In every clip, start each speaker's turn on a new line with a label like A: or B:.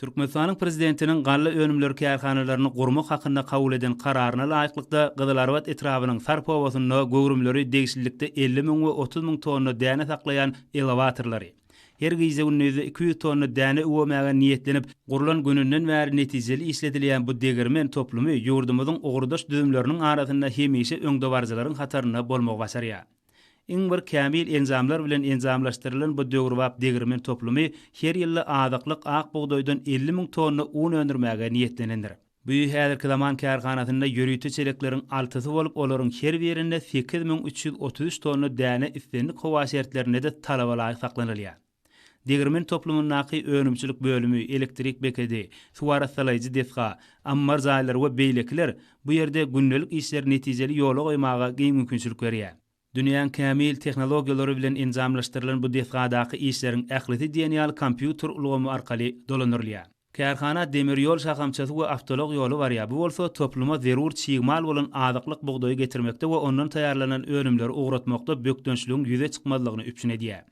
A: Türkmenistanyň prezidentiniň galla önümleri kärhanalaryny gurmak hakynda kabul eden kararyna laýyklykda Gyzylarbat etrabynyň sarpowasyny göwrümleri degişlikde 50 000 we 30 000 tonna däne saklayan elevatorlary. Her gize günnüzde 200 tonna däne uwamaga niýetlenip gurulan gününden bäri netijeli işledilýän bu degirmen toplumy ýurdumyzyň ogurdaş düzümleriniň arasynda hemişe öňde barjylaryň hataryna bolmak basarýar. Iň bir kämil enzamlar bilen enzamlaşdyrylan bu döwrübap degirmen toplumy her ýyly azaklyk ak buğdoýdan 50 000 tonna un öndürmäge niýetlenendir. Bu häzirki zaman kärhanasynda ýörüýti çelekleriň altysy bolup olaryň her birinde 8333 tonna däne islenlik howa şertlerine de talabalaýy saklanylýar. Degirmen toplumynyň naky önümçilik bölümi, elektrik bekedi, suwara salaýjy defga, ammar zaýlar we beýlekler bu ýerde günnelik işler netijeli ýola goýmaga giň mümkinçilik berýär. Dünýäň kämil tehnologiýalary bilen enzamlaşdyrylan bu defgadaky işleriň ähliti diýenýäl kompýuter ulgamy arkaly dolanyrylýar. Kärhana demir ýol şahamçasy we awtolog ýoly barýar. Bu bolsa topluma zerur çygymal bolan azyklyk buğdoýy getirmekde we ondan taýýarlanan önümleri ugratmakda bökdönçlüğüň ýüze çykmadygyny üpçün edýär.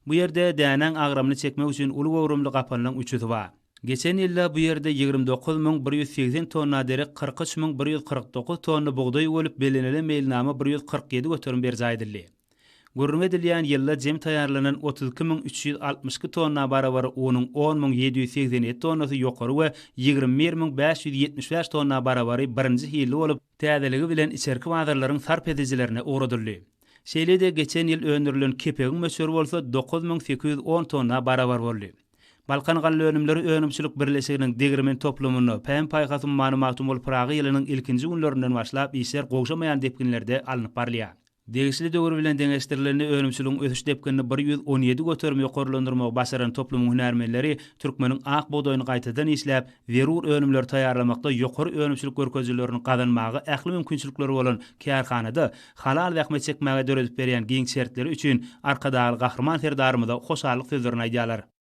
A: Bu ýerde dänen agramyny çekmek üçin uly gowrumly gapanyň üçüsi bar. Geçen ýylda bu ýerde 29180 tonna derek 43149 tonna buğdoý bolup belenilen meýilnama 147 götürüm ber zaýdyldy. Gurrun edilýän ýylda jem taýýarlanan 32362 tonna barabary onuň 10787 tonnasy ýokary we 21575 tonna barabary birinji ýyly bolup täzeligi bilen içerki bazarlaryň sarp edijilerine uğradyldy. Şeýle-de geçen ýyl öndürilen kepegiň möçeri bolsa 9810 tonna barabar boldy. Balkan gally önümleri önümçilik birleşiginiň degirmen toplumyny pän paýgasy maglumaty bolup Praga ýylynyň ilkinji günlerinden başlap işler gowşamaýan depkinlerde alınıp barlýar. Degişli döwür bilen deňeşdirilen önümçiligiň ösüş depkinini 117 götürme ýokarlandyrmak başaran toplumyň hünärmenleri türkmeniň ak buğdoýyny gaýtadan işläp zerur önümler taýýarlamakda ýokary önümçilik görkezlerini gazanmagy ähli mümkinçilikleri bolan kärhanada halal zähmet çekmäge döredip berýän giň şertleri üçin arkadaky gahrman serdarymyza hoşallyk sözlerini aýdýarlar.